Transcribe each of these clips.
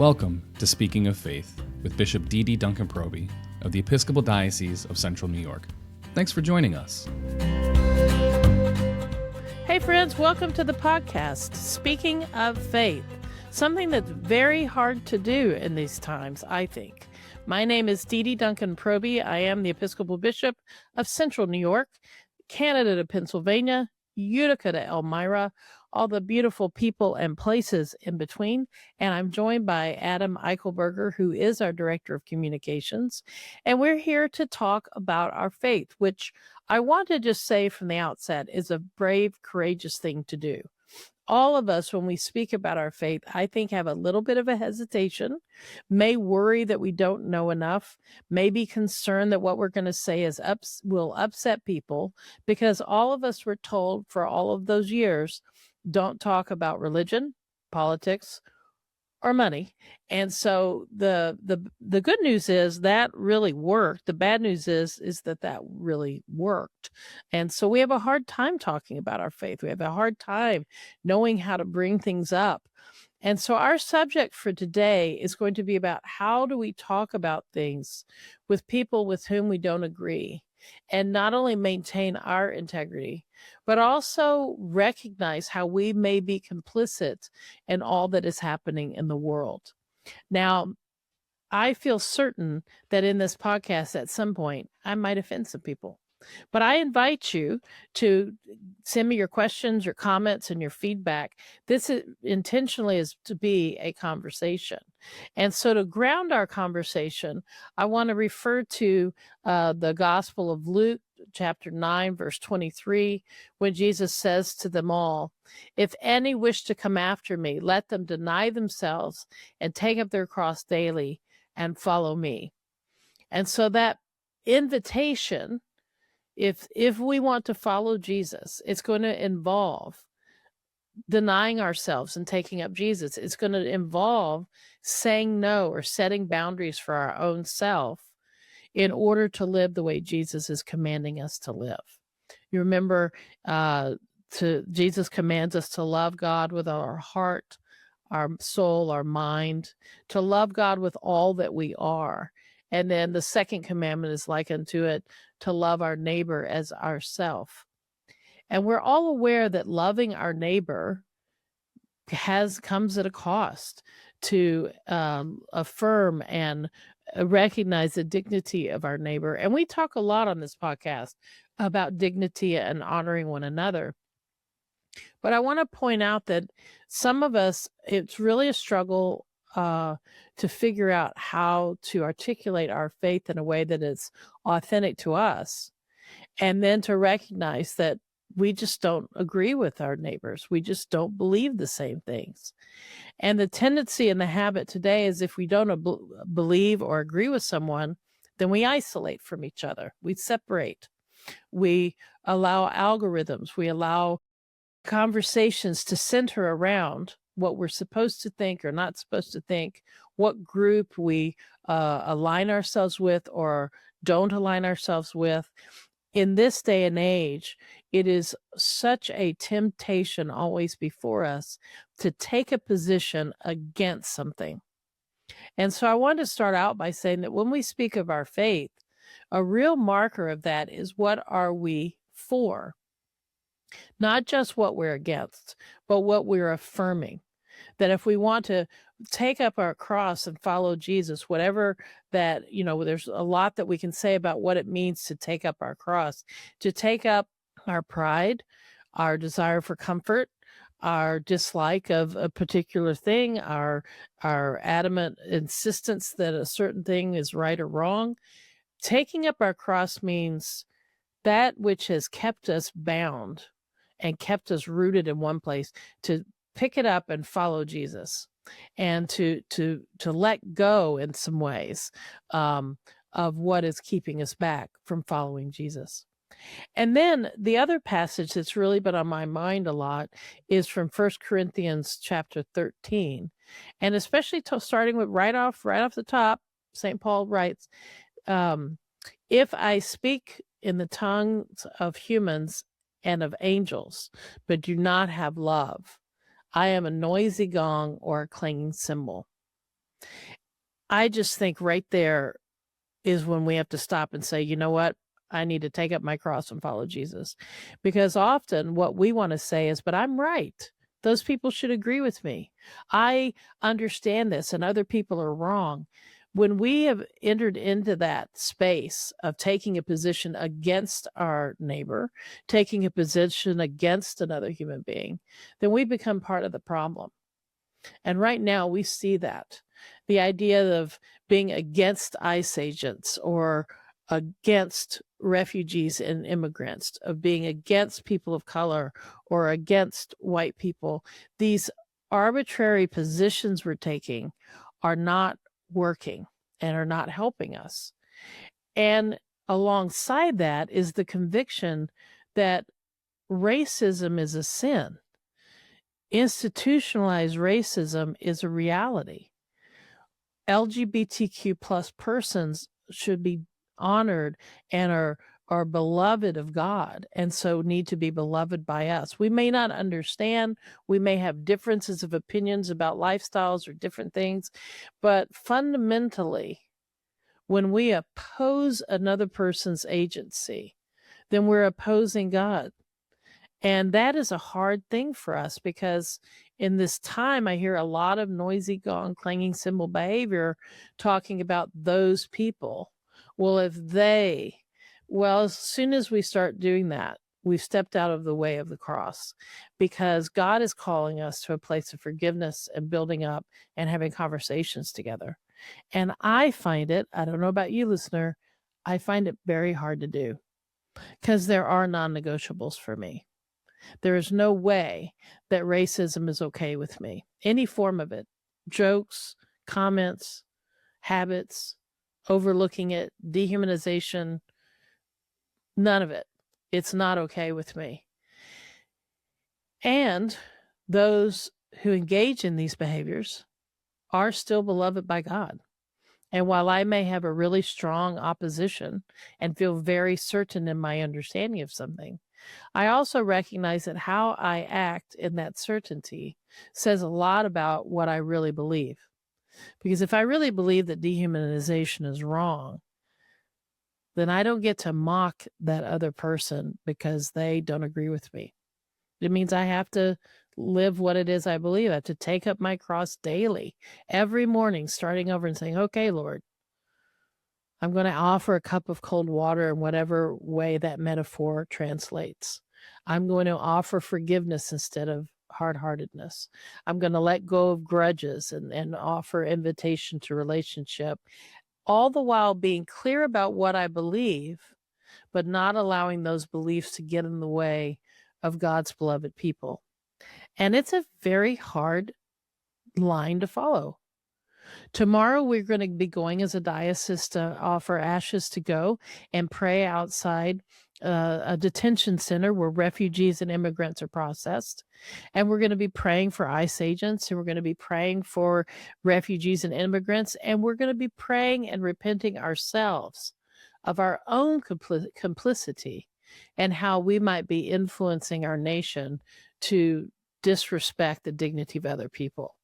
Welcome to Speaking of Faith with Bishop DeDe Duncan Proby of the Episcopal Diocese of Central New York. Thanks for joining us. Hey friends, welcome to the podcast, Speaking of Faith, something that's very hard to do in these times, I think. My name is DeDe Duncan Proby. I am the Episcopal Bishop of Central New York, Canada to Pennsylvania, Utica to Elmira, all the beautiful people and places in between. And I'm joined by Adam Eichelberger, who is our Director of Communications. And we're here to talk about our faith, which I want to just say from the outset is a brave, courageous thing to do. All of us, when we speak about our faith, I think have a little bit of a hesitation, may worry that we don't know enough, may be concerned that what we're going to say will upset people, because all of us were told for all of those years, don't talk about religion, politics, or money. And so the good news is that really worked. The bad news is that really worked. And so we have a hard time talking about our faith. We have a hard time knowing how to bring things up. And so our subject for today is going to be about how do we talk about things with people with whom we don't agree, and not only maintain our integrity, but also recognize how we may be complicit in all that is happening in the world. Now, I feel certain that in this podcast at some point, I might offend some people. But I invite you to send me your questions, your comments, and your feedback. This intentionally is to be a conversation. And so to ground our conversation, I want to refer to the Gospel of Luke, chapter 9, verse 23, when Jesus says to them all, "If any wish to come after me, let them deny themselves and take up their cross daily and follow me." And so that invitation, if we want to follow Jesus, it's going to involve denying ourselves and taking up Jesus. It's going to involve saying no or setting boundaries for our own self in order to live the way Jesus is commanding us to live. You remember, Jesus commands us to love God with our heart, our soul, our mind, to love God with all that we are. And then the second commandment is like unto it, to love our neighbor as ourself. And we're all aware that loving our neighbor comes at a cost, to affirm and recognize the dignity of our neighbor. And we talk a lot on this podcast about dignity and honoring one another. But I want to point out that some of us, it's really a struggle to figure out how to articulate our faith in a way that is authentic to us, and then to recognize that we just don't agree with our neighbors. We just don't believe the same things. And the tendency and the habit today is if we don't believe or agree with someone, then we isolate from each other. We separate. We allow algorithms. We allow conversations to center around what we're supposed to think or not supposed to think, what group we align ourselves with or don't align ourselves with. In this day and age, it is such a temptation always before us to take a position against something. And so I want to start out by saying that when we speak of our faith, a real marker of that is what are we for? Not just what we're against, but what we're affirming. That if we want to take up our cross and follow Jesus, whatever that, there's a lot that we can say about what it means to take up our cross, to take up our pride, our desire for comfort, our dislike of a particular thing, our adamant insistence that a certain thing is right or wrong. Taking up our cross means that which has kept us bound and kept us rooted in one place, to pick it up and follow Jesus, and to let go in some ways of what is keeping us back from following Jesus. And then the other passage that's really been on my mind a lot is from 1 Corinthians chapter 13. And especially starting with right off the top, St. Paul writes, if I speak in the tongues of humans and of angels, but do not have love, I am a noisy gong or a clanging cymbal. I just think right there is when we have to stop and say, you know what? I need to take up my cross and follow Jesus. Because often what we want to say is, but I'm right. Those people should agree with me. I understand this and other people are wrong. When we have entered into that space of taking a position against our neighbor, taking a position against another human being, then we become part of the problem. And right now we see that. The idea of being against ICE agents or against refugees and immigrants, of being against people of color or against white people, these arbitrary positions we're taking are not working and are not helping us. And alongside that is the conviction that racism is a sin. Institutionalized racism is a reality. LGBTQ plus persons should be honored and are beloved of God, and so need to be beloved by us. We may not understand, we may have differences of opinions about lifestyles or different things, but fundamentally, when we oppose another person's agency, then we're opposing God. And that is a hard thing for us because in this time, I hear a lot of noisy gong clanging cymbal behavior talking about those people. Well, as soon as we start doing that, we've stepped out of the way of the cross because God is calling us to a place of forgiveness and building up and having conversations together. And I don't know about you, listener, I find it very hard to do because there are non-negotiables for me. There is no way that racism is okay with me. Any form of it, jokes, comments, habits, overlooking it, dehumanization, none of it. It's not okay with me. And those who engage in these behaviors are still beloved by God. And while I may have a really strong opposition and feel very certain in my understanding of something, I also recognize that how I act in that certainty says a lot about what I really believe. Because if I really believe that dehumanization is wrong, then I don't get to mock that other person because they don't agree with me. It means I have to live what it is I believe. I have to take up my cross daily, every morning, starting over and saying, okay, Lord, I'm going to offer a cup of cold water in whatever way that metaphor translates. I'm going to offer forgiveness instead of hard-heartedness. I'm going to let go of grudges and offer invitation to relationship, all the while being clear about what I believe, but not allowing those beliefs to get in the way of God's beloved people. And it's a very hard line to follow. Tomorrow, we're going to be going as a diocese to offer ashes to go and pray outside a detention center where refugees and immigrants are processed. And we're going to be praying for ICE agents, and we're going to be praying for refugees and immigrants, and we're going to be praying and repenting ourselves of our own complicity and how we might be influencing our nation to disrespect the dignity of other people.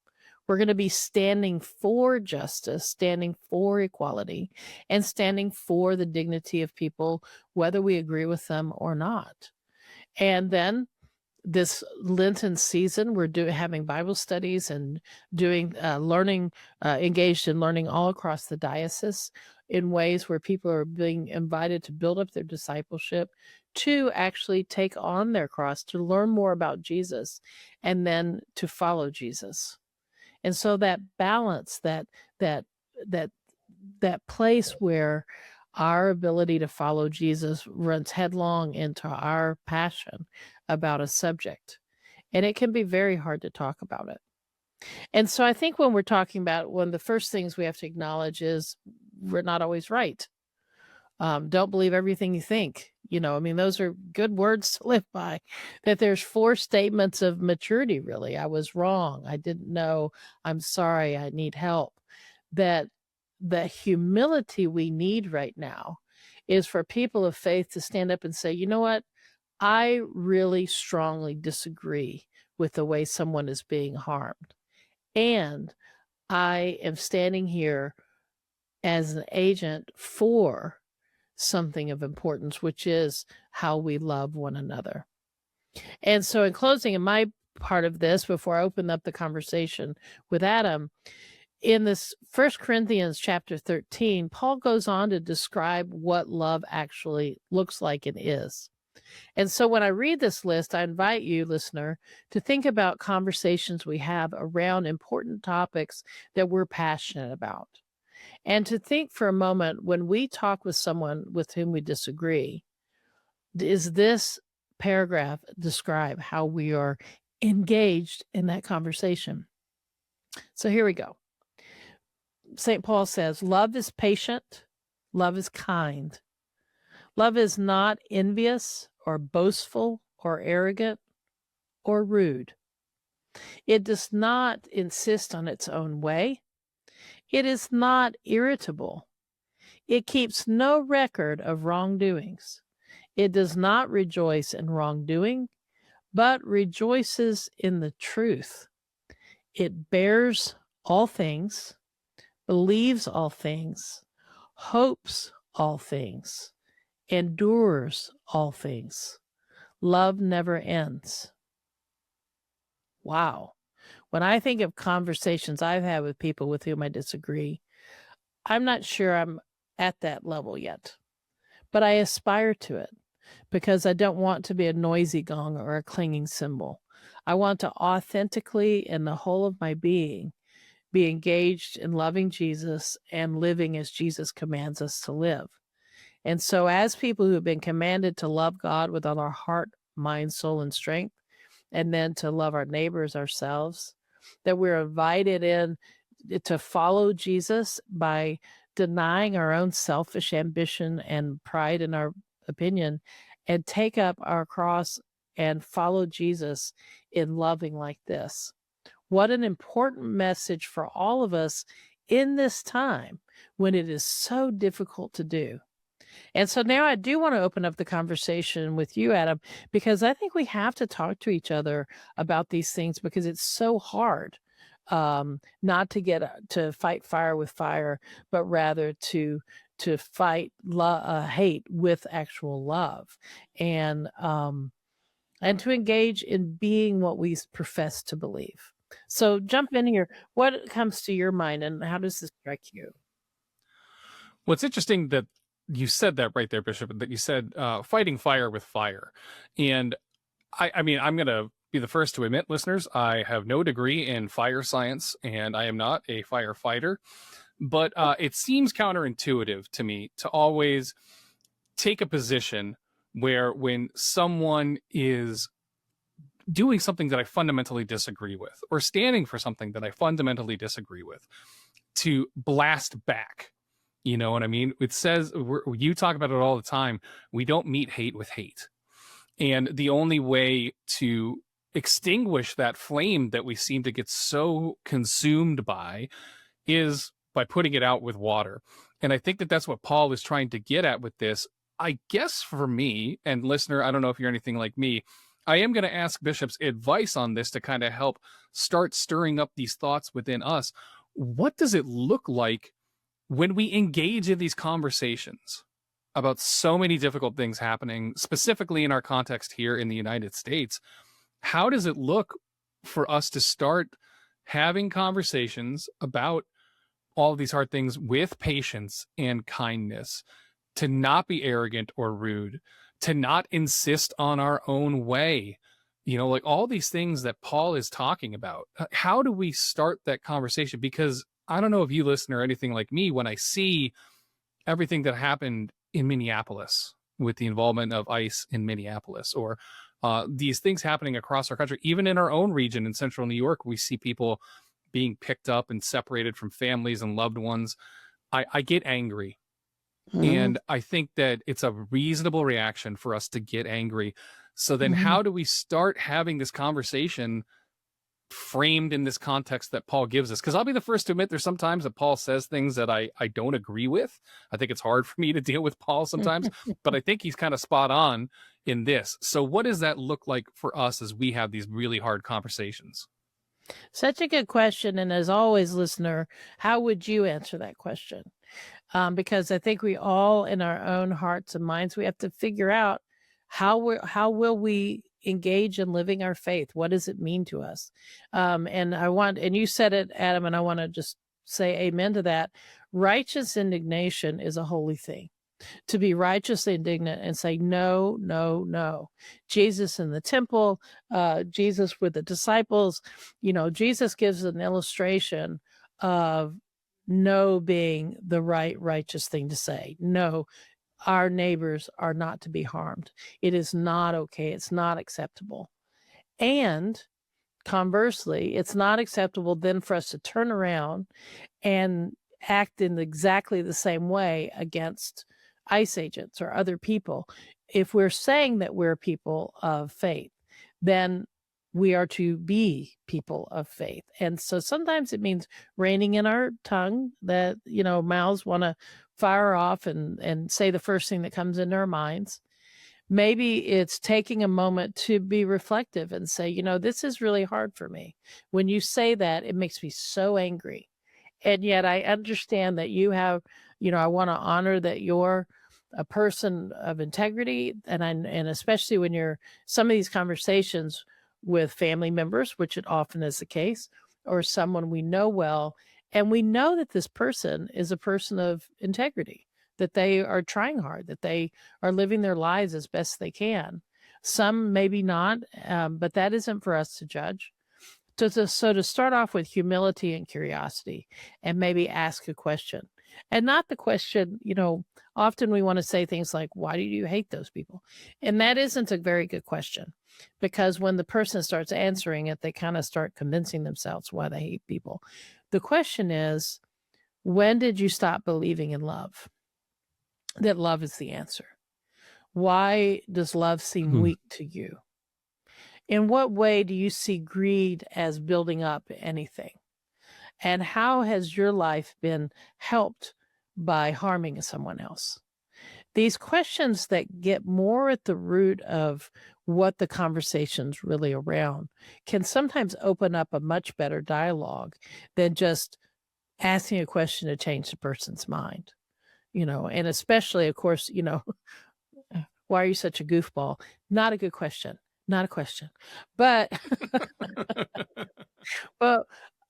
We're going to be standing for justice, standing for equality, and standing for the dignity of people, whether we agree with them or not. And then this Lenten season, we're having Bible studies and doing learning, engaged in learning all across the diocese in ways where people are being invited to build up their discipleship, to actually take on their cross, to learn more about Jesus, and then to follow Jesus. And so that balance, that place where our ability to follow Jesus runs headlong into our passion about a subject. And it can be very hard to talk about it. And so I think when we're talking about, one of the first things we have to acknowledge is we're not always right. Don't believe everything you think. Those are good words to live by. That there's 4 statements of maturity, really. I was wrong. I didn't know. I'm sorry. I need help. That the humility we need right now is for people of faith to stand up and say, you know what? I really strongly disagree with the way someone is being harmed. And I am standing here as an agent for something of importance, which is how we love one another. And so in closing, in my part of this, before I open up the conversation with Adam, in this 1 Corinthians chapter 13, Paul goes on to describe what love actually looks like and is. And so when I read this list, I invite you, listener, to think about conversations we have around important topics that we're passionate about. And to think for a moment, when we talk with someone with whom we disagree, is this paragraph describe how we are engaged in that conversation? So here we go. St. Paul says, love is patient, love is kind. Love is not envious or boastful or arrogant or rude. It does not insist on its own way. It is not irritable. It keeps no record of wrongdoings. It does not rejoice in wrongdoing, but rejoices in the truth. It bears all things, believes all things, hopes all things, endures all things. Love never ends. Wow. When I think of conversations I've had with people with whom I disagree, I'm not sure I'm at that level yet, but I aspire to it because I don't want to be a noisy gong or a clanging cymbal. I want to authentically, in the whole of my being, be engaged in loving Jesus and living as Jesus commands us to live. And so, as people who have been commanded to love God with all our heart, mind, soul, and strength, and then to love our neighbors ourselves, that we're invited in to follow Jesus by denying our own selfish ambition and pride in our opinion and take up our cross and follow Jesus in loving like this. What an important message for all of us in this time when it is so difficult to do. And so now I do want to open up the conversation with you, Adam, because I think we have to talk to each other about these things because it's so hard not to get to fight fire with fire, but rather to fight hate with actual love, and to engage in being what we profess to believe. So jump in here. What comes to your mind, and how does this strike you? Well, it's interesting that you said that right there, Bishop, that you said fighting fire with fire. And I mean, I'm going to be the first to admit, listeners, I have no degree in fire science and I am not a firefighter, but it seems counterintuitive to me to always take a position where when someone is doing something that I fundamentally disagree with or standing for something that I fundamentally disagree with, to blast back. You know what I mean? It says, you talk about it all the time, we don't meet hate with hate. And the only way to extinguish that flame that we seem to get so consumed by is by putting it out with water. And I think that that's what Paul is trying to get at with this. I guess for me, and listener, I don't know if you're anything like me, I am going to ask Bishop's advice on this to kind of help start stirring up these thoughts within us. What does it look like when we engage in these conversations about so many difficult things happening, specifically in our context here in the United States? How does it look for us to start having conversations about all of these hard things with patience and kindness, to not be arrogant or rude, to not insist on our own way? You know, like all these things that Paul is talking about. How do we start that conversation? Because I don't know if you listen or anything like me, when I see everything that happened in Minneapolis with the involvement of ICE in Minneapolis, or these things happening across our country, even in our own region in central New York, we see people being picked up and separated from families and loved ones. I get angry. Mm-hmm. And I think that it's a reasonable reaction for us to get angry. So then how do we start having this conversation framed in this context that Paul gives us? Because I'll be the first to admit there's sometimes that Paul says things that I don't agree with. I think it's hard for me to deal with Paul sometimes, but I think he's kind of spot on in this. So what does that look like for us as we have these really hard conversations? Such a good question. And as always, listener, how would you answer that question? Because I think we all, in our own hearts and minds, we have to figure out how will we engage in living our faith? What does it mean to us? And you said it, Adam, and I want to just say amen to that. Righteous indignation is a holy thing. To be righteously indignant and say, no, no, no. Jesus in the temple, Jesus with the disciples, Jesus gives an illustration of no being the righteous thing to say. No, our neighbors are not to be harmed. It is not okay. It's not acceptable. And conversely, it's not acceptable then for us to turn around and act in exactly the same way against ICE agents or other people. If we're saying that we're people of faith, then we are to be people of faith. And so sometimes it means reining in our tongue, that, mouths want to fire off and say the first thing that comes into our minds. Maybe it's taking a moment to be reflective and say, this is really hard for me. When you say that, it makes me so angry. And yet I understand that you have, I want to honor that you're a person of integrity. And especially when you're some of these conversations with family members, which it often is the case, or someone we know well, and we know that this person is a person of integrity, that they are trying hard, that they are living their lives as best they can. Some maybe not, but that isn't for us to judge. So to start off with humility and curiosity, and maybe ask a question, and not the question, often we want to say things like, why do you hate those people? And that isn't a very good question, because when the person starts answering it, they kind of start convincing themselves why they hate people. The question is, when did you stop believing in love? That love is the answer. Why does love seem weak to you? In what way do you see greed as building up anything? And how has your life been helped by harming someone else? These questions that get more at the root of what the conversation's really around can sometimes open up a much better dialogue than just asking a question to change the person's mind. And especially, of course, why are you such a goofball? Not a good question. Not a question. But well,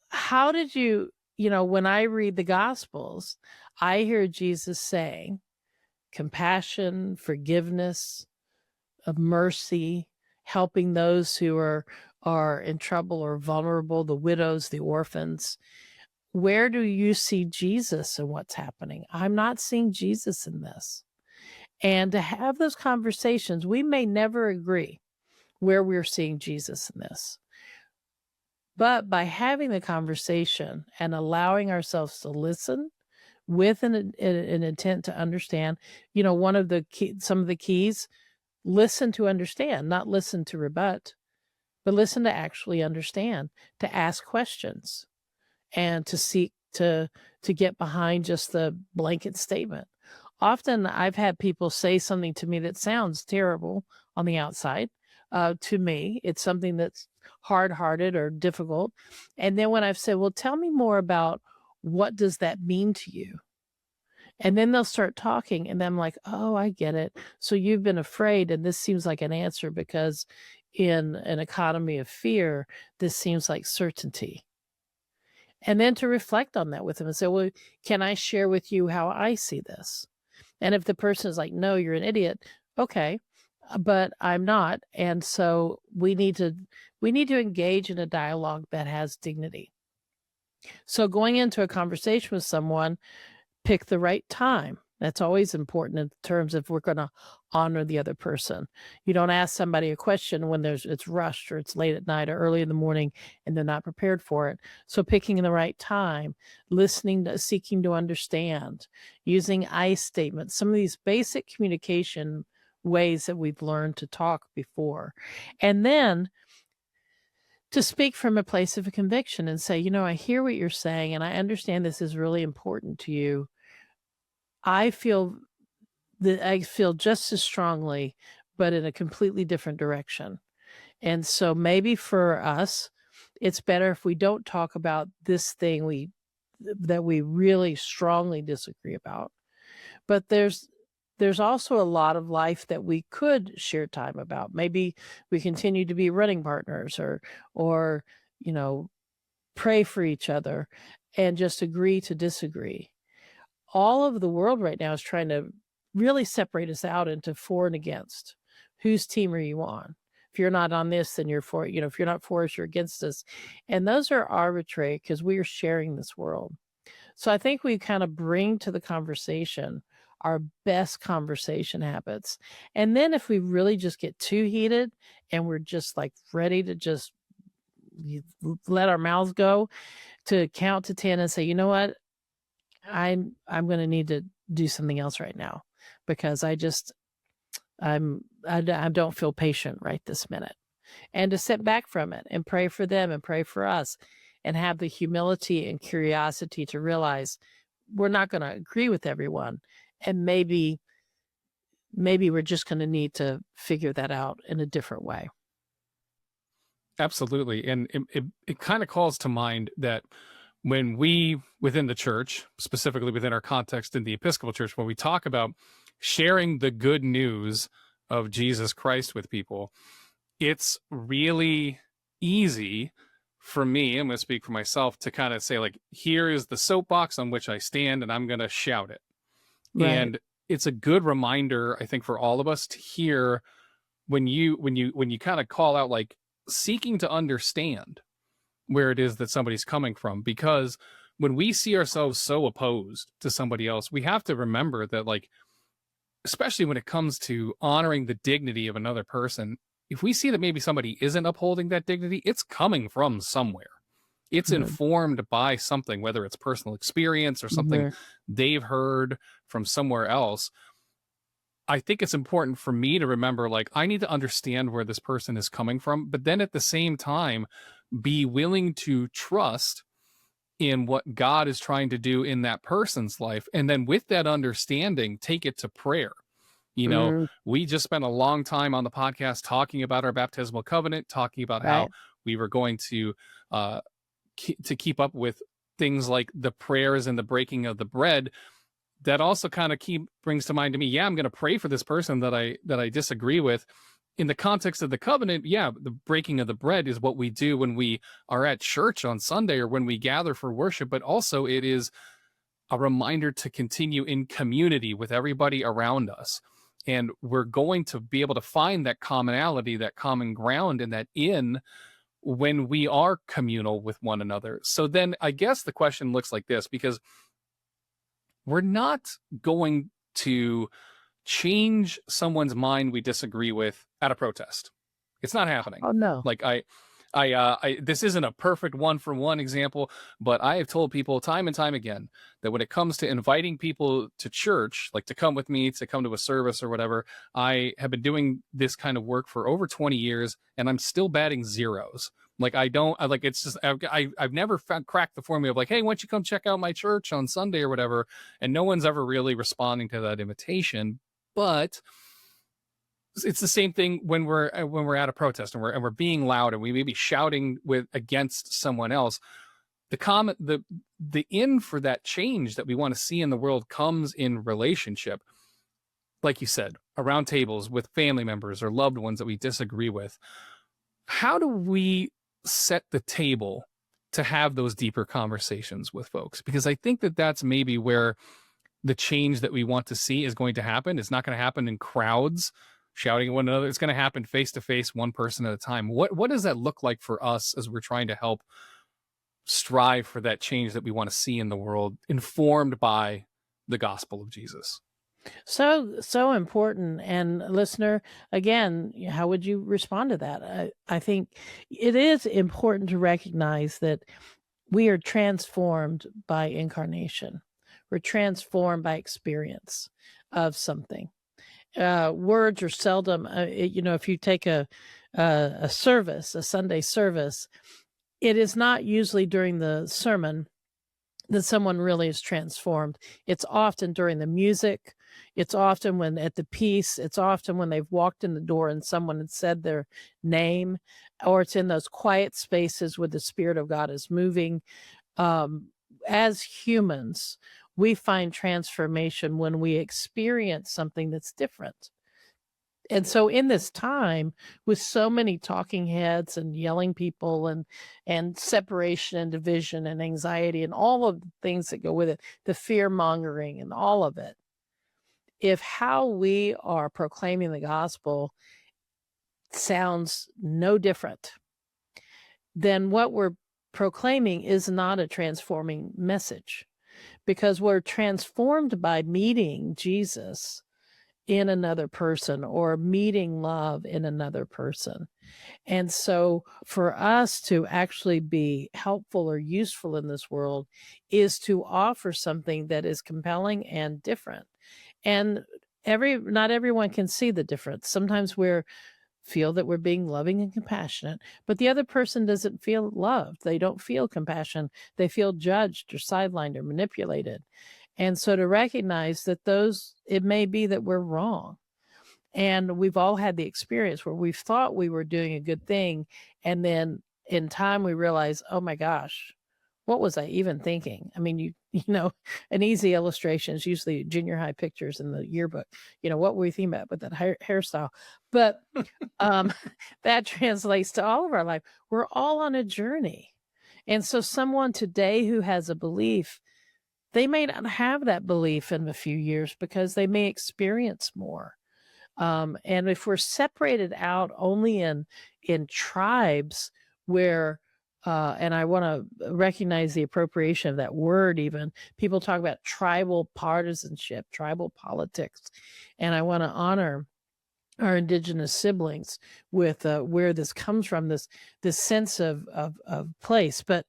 how did you, when I read the Gospels, I hear Jesus saying compassion, forgiveness, of mercy, helping those who are in trouble or vulnerable, the widows, the orphans. Where do you see Jesus in what's happening? I'm not seeing Jesus in this. And to have those conversations, we may never agree where we're seeing Jesus in this. But by having the conversation and allowing ourselves to listen with an intent to understand, some of the keys, listen to understand, not listen to rebut, but listen to actually understand, to ask questions, and to seek to get behind just the blanket statement. Often I've had people say something to me that sounds terrible on the outside. To me, it's something that's hard-hearted or difficult. And then when I've said, well, tell me more about what does that mean to you? And then they'll start talking, and I'm like, oh, I get it. So you've been afraid, and this seems like an answer because in an economy of fear, this seems like certainty. And then to reflect on that with them and say, well, can I share with you how I see this? And if the person is like, no, you're an idiot, okay, but I'm not. And so we need to engage in a dialogue that has dignity. So going into a conversation with someone, pick the right time. That's always important in terms of we're going to honor the other person. You don't ask somebody a question when it's rushed or it's late at night or early in the morning and they're not prepared for it. So picking the right time, listening, seeking to understand, using I statements, some of these basic communication ways that we've learned to talk before. And then to speak from a place of a conviction and say, I hear what you're saying and I understand this is really important to you. I feel just as strongly, but in a completely different direction. And so maybe for us, it's better if we don't talk about this thing that we really strongly disagree about. But there's also a lot of life that we could share time about. Maybe we continue to be running partners, or you know, pray for each other and just agree to disagree. All of the world right now is trying to really separate us out into for and against. Whose team are you on? If you're not on this, then you're for, if you're not for us, you're against us. And those are arbitrary because we are sharing this world. So I think we kind of bring to the conversation our best conversation habits. And then if we really just get too heated and we're just like ready to just let our mouths go, to count to 10 and say, you know what, I'm going to need to do something else right now, because I don't feel patient right this minute. And to sit back from it and pray for them and pray for us, and have the humility and curiosity to realize we're not going to agree with everyone. And maybe we're just going to need to figure that out in a different way. Absolutely. And it kind of calls to mind that when we, within the church, specifically within our context in the Episcopal Church, when we talk about sharing the good news of Jesus Christ with people, it's really easy for me, I'm going to speak for myself, to kind of say, like, here is the soapbox on which I stand, and I'm going to shout it. Right. And it's a good reminder, I think, for all of us to hear when you kind of call out, like, seeking to understand where it is that somebody's coming from. Because when we see ourselves so opposed to somebody else, we have to remember that, like, especially when it comes to honoring the dignity of another person, if we see that maybe somebody isn't upholding that dignity, it's coming from somewhere. It's informed by something, whether it's personal experience or something they've heard from somewhere else. I think it's important for me to remember, like, I need to understand where this person is coming from, but then at the same time, be willing to trust in what God is trying to do in that person's life. And then with that understanding, take it to prayer. We just spent a long time on the podcast talking about our baptismal covenant, talking about how we were going to keep up with things like the prayers and the breaking of the bread. That also kind of brings to mind to me, I'm going to pray for this person that I disagree with. In the context of the covenant, the breaking of the bread is what we do when we are at church on Sunday or when we gather for worship, but also it is a reminder to continue in community with everybody around us. And we're going to be able to find that commonality, that common ground, and that when we are communal with one another. So then I guess the question looks like this, because we're not going to change someone's mind we disagree with at a protest. It's not happening. Oh, no. Like this isn't a perfect one-for-one example, but I have told people time and time again that when it comes to inviting people to church, like to come with me, to come to a service or whatever, I have been doing this kind of work for over 20 years, and I'm still batting zeros. Like, it's just, I've never cracked the formula of, like, hey, why don't you come check out my church on Sunday or whatever? And no one's ever really responding to that invitation. But it's the same thing when we're at a protest and we're being loud and we may be shouting against someone else. The in for that change that we want to see in the world comes in relationship, like you said, around tables with family members or loved ones that we disagree with. How do we set the table to have those deeper conversations with folks? Because I think that that's maybe where the change that we want to see is going to happen. It's not going to happen in crowds shouting at one another. It's going to happen face to face, one person at a time. What does that look like for us as we're trying to help strive for that change that we want to see in the world, informed by the gospel of Jesus? So important. And listener, again, how would you respond to that? I think it is important to recognize that we are transformed by incarnation. We're transformed by experience of something. Words are seldom, if you take a service, a Sunday service, it is not usually during the sermon that someone really is transformed. It's often during the music. It's often when at the piece. It's often when they've walked in the door and someone had said their name, or it's in those quiet spaces where the Spirit of God is moving. As humans, we find transformation when we experience something that's different. And so in this time, with so many talking heads and yelling people and separation and division and anxiety and all of the things that go with it, the fear mongering and all of it, if how we are proclaiming the gospel sounds no different, then what we're proclaiming is not a transforming message, because we're transformed by meeting Jesus in another person or meeting love in another person. And so for us to actually be helpful or useful in this world is to offer something that is compelling and different. And not everyone can see the difference. Sometimes we're feel that we're being loving and compassionate, but the other person doesn't feel loved. They don't feel compassion. They feel judged or sidelined or manipulated. And so to recognize that it may be that we're wrong. And we've all had the experience where we've thought we were doing a good thing. And then in time we realize, oh my gosh, what was I even thinking? I mean, you know, an easy illustration is usually junior high pictures in the yearbook. You know, what were you thinking about with that hairstyle? But that translates to all of our life. We're all on a journey. And so someone today who has a belief, they may not have that belief in a few years because they may experience more. And if we're separated out only in tribes where, and I want to recognize the appropriation of that word, even people talk about tribal partisanship, tribal politics, and I want to honor our indigenous siblings with where this comes from, this sense of place. But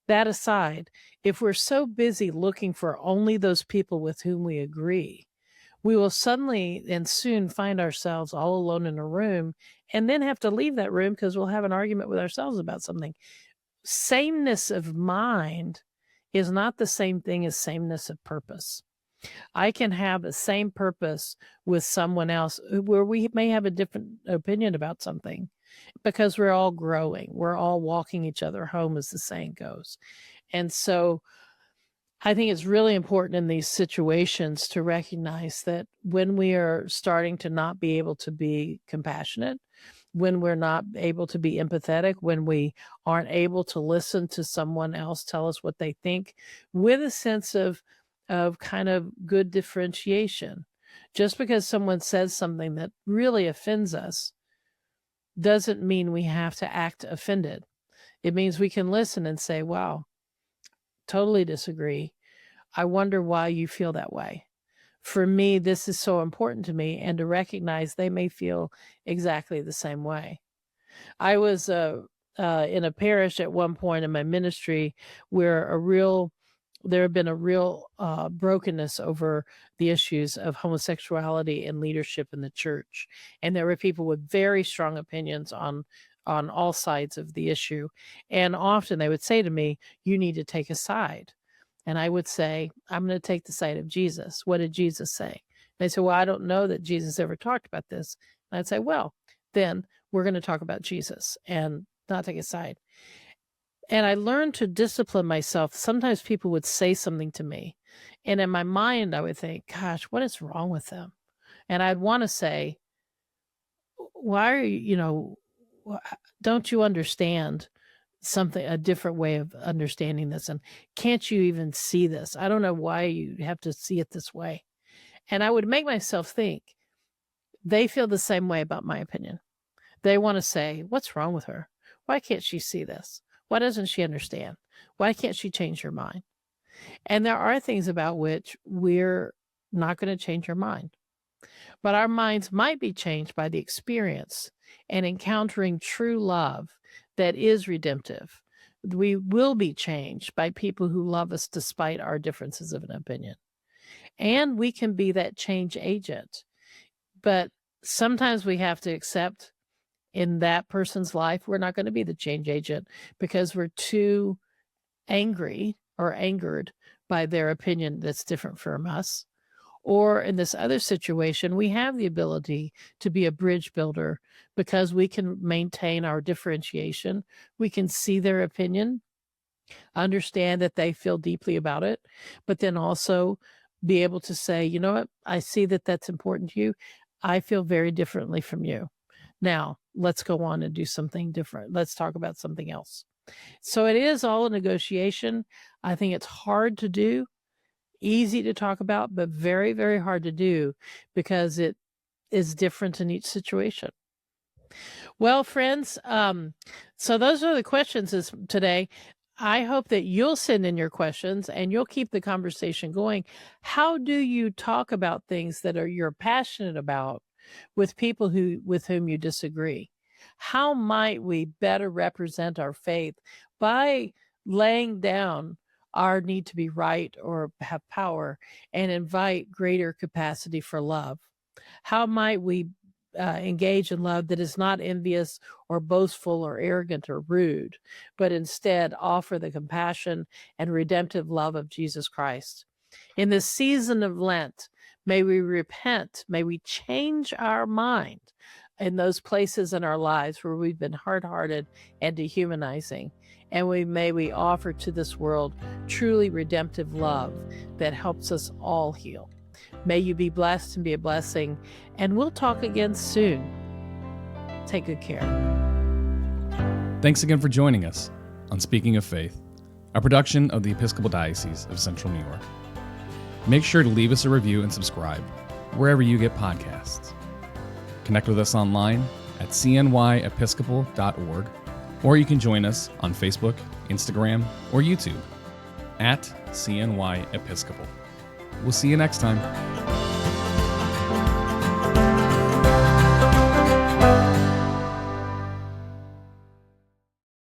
that aside, if we're so busy looking for only those people with whom we agree, we will suddenly and soon find ourselves all alone in a room and then have to leave that room because we'll have an argument with ourselves about something. Sameness of mind is not the same thing as sameness of purpose. I can have the same purpose with someone else where we may have a different opinion about something because we're all growing. We're all walking each other home, as the saying goes. And so I think it's really important in these situations to recognize that when we are starting to not be able to be compassionate, when we're not able to be empathetic, when we aren't able to listen to someone else tell us what they think with a sense of kind of good differentiation. Just because someone says something that really offends us doesn't mean we have to act offended. It means we can listen and say, wow, totally disagree. I wonder why you feel that way. For me, this is so important to me, and to recognize they may feel exactly the same way. I was in a parish at one point in my ministry where there had been a real brokenness over the issues of homosexuality and leadership in the church. And there were people with very strong opinions on all sides of the issue. And often they would say to me, you need to take a side. And I would say, I'm going to take the side of Jesus. What did Jesus say? And they said, well, I don't know that Jesus ever talked about this. And I'd say, well, then we're going to talk about Jesus and not take a side. And I learned to discipline myself. Sometimes people would say something to me, and in my mind, I would think, gosh, what is wrong with them? And I'd want to say, why are you, don't you understand something, a different way of understanding this? And can't you even see this? I don't know why you have to see it this way. And I would make myself think, they feel the same way about my opinion. They want to say, what's wrong with her? Why can't she see this? Why doesn't she understand? Why can't she change her mind? And there are things about which we're not going to change our mind. But our minds might be changed by the experience and encountering true love that is redemptive. We will be changed by people who love us despite our differences of an opinion. And we can be that change agent. But sometimes we have to accept in that person's life, we're not going to be the change agent because we're too angry or angered by their opinion that's different from us. Or in this other situation, we have the ability to be a bridge builder because we can maintain our differentiation. We can see their opinion, understand that they feel deeply about it, but then also be able to say, you know what, I see that that's important to you. I feel very differently from you. Now, let's go on and do something different. Let's talk about something else. So it is all a negotiation. I think it's hard to do, easy to talk about, but very, very hard to do because it is different in each situation. Well, friends, so those are the questions today. I hope that you'll send in your questions and you'll keep the conversation going. How do you talk about things that you're passionate about with people with whom you disagree? How might we better represent our faith by laying down our need to be right or have power and invite greater capacity for love? How might we engage in love that is not envious or boastful or arrogant or rude, but instead offer the compassion and redemptive love of Jesus Christ? In this season of Lent, may we repent, may we change our mind in those places in our lives where we've been hard-hearted and dehumanizing, and may we offer to this world truly redemptive love that helps us all heal. May you be blessed and be a blessing, and we'll talk again soon. Take good care. Thanks again for joining us on Speaking of Faith, a production of the Episcopal Diocese of Central New York. Make sure to leave us a review and subscribe wherever you get podcasts. Connect with us online at cnyepiscopal.org, or you can join us on Facebook, Instagram, or YouTube at CNY Episcopal. We'll see you next time.